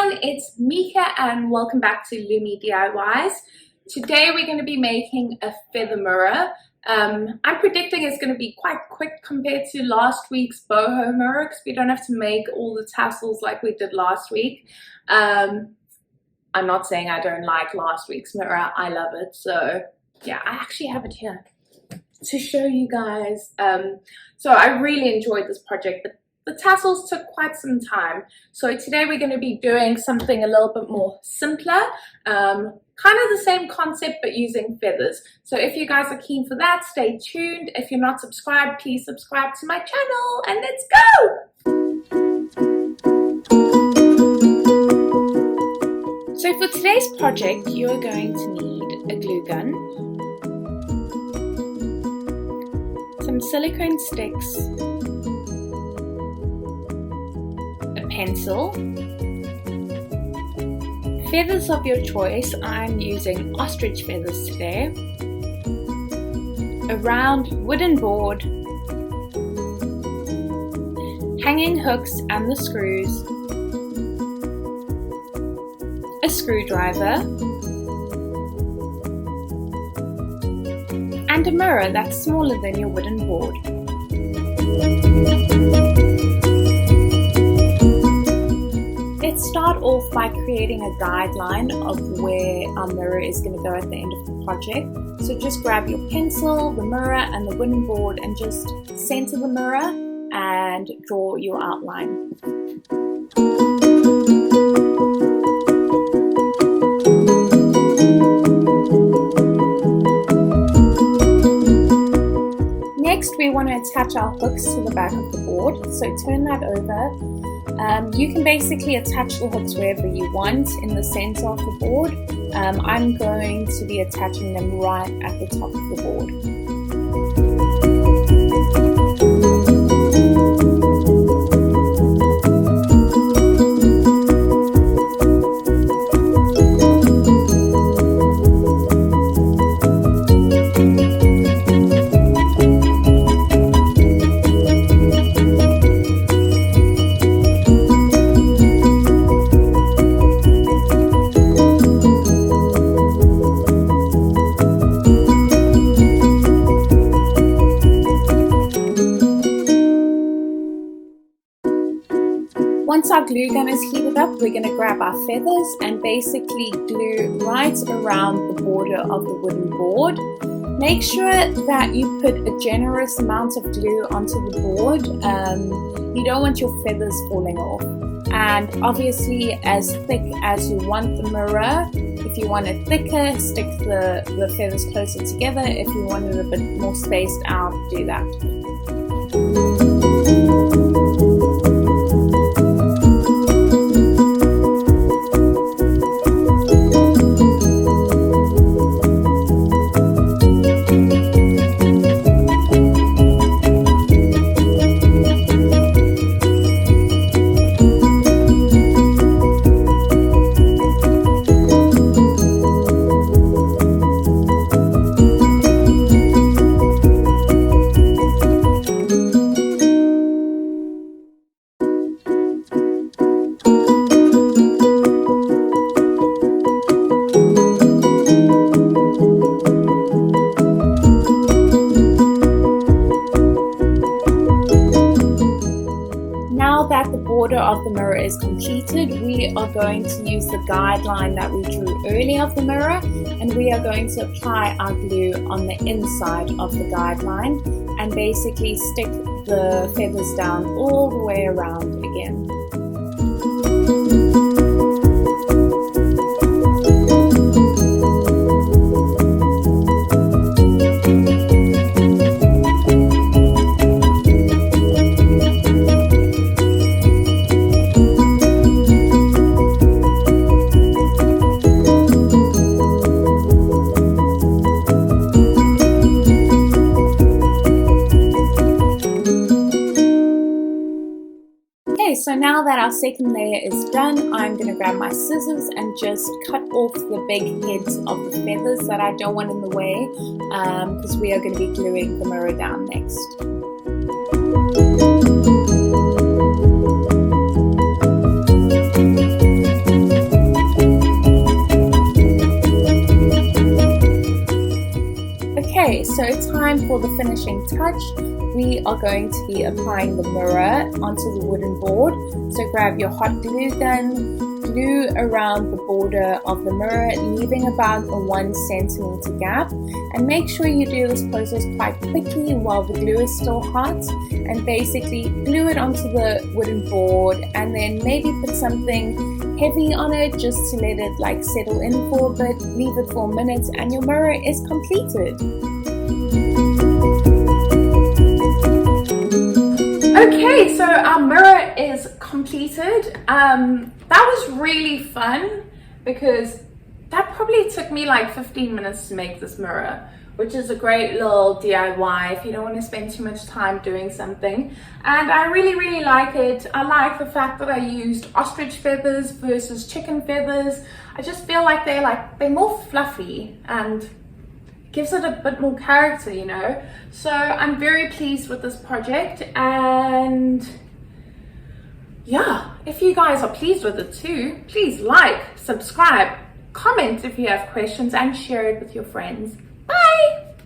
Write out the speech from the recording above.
everyone, it's Mika and welcome back to Lumi DIYs. Today we're going to be making a feather mirror. I'm predicting it's going to be quite quick compared to last week's boho mirror because we don't have to make all the tassels like we did last week. I'm not saying I don't like last week's mirror, I love it. So yeah, I actually have it here to show you guys. So I really enjoyed this project, but the tassels took quite some time. So today we're going to be doing something a little bit more simpler, kind of the same concept but using feathers. So if you guys are keen for that, stay tuned. If you're not subscribed, please subscribe to my channel and let's go! So for today's project, you are going to need a glue gun, some silicone sticks, pencil, feathers of your choice. I'm using ostrich feathers today, a round wooden board, hanging hooks and the screws, a screwdriver, and a mirror that's smaller than your wooden board. Let's start off by creating a guideline of where our mirror is going to go at the end of the project. So just grab your pencil, the mirror and the wooden board and just center the mirror and draw your outline. Next, we want to attach our hooks to the back of the board. So turn that over. You can basically attach the hooks wherever you want in the center of the board. I'm going to be attaching them right at the top of the board. Once our glue gun is heated up, we're going to grab our feathers and basically glue right around the border of the wooden board. Make sure that you put a generous amount of glue onto the board. You don't want your feathers falling off. And obviously as thick as you want the mirror. If you want it thicker, stick the feathers closer together. If you want it a bit more spaced out, do that. Now that the border of the mirror is completed, we are going to use the guideline that we drew earlier of the mirror, and we are going to apply our glue on the inside of the guideline and basically stick the feathers down all the way around again. So now that our second layer is done, I'm going to grab my scissors and just cut off the big heads of the feathers that I don't want in the way, because we are going to be gluing the mirror down next. time for the finishing touch. We are going to be applying the mirror onto the wooden board. So grab your hot glue gun, glue around the border of the mirror, leaving about a 1 centimeter gap, and make sure you do this process quite quickly while the glue is still hot, and basically glue it onto the wooden board, and then maybe put something heavy on it just to let it like settle in for a bit. Leave it for a minute and your mirror is completed. Okay, so our mirror is completed. That was really fun because that probably took me like 15 minutes to make this mirror, which is a great little DIY if you don't want to spend too much time doing something. And I really like it. I like the fact that I used ostrich feathers versus chicken feathers. I just feel like they're more fluffy and gives it a bit more character, you know. So I'm very pleased with this project, and yeah, if you guys are pleased with it too, please like, subscribe, comment if you have questions, and share it with your friends.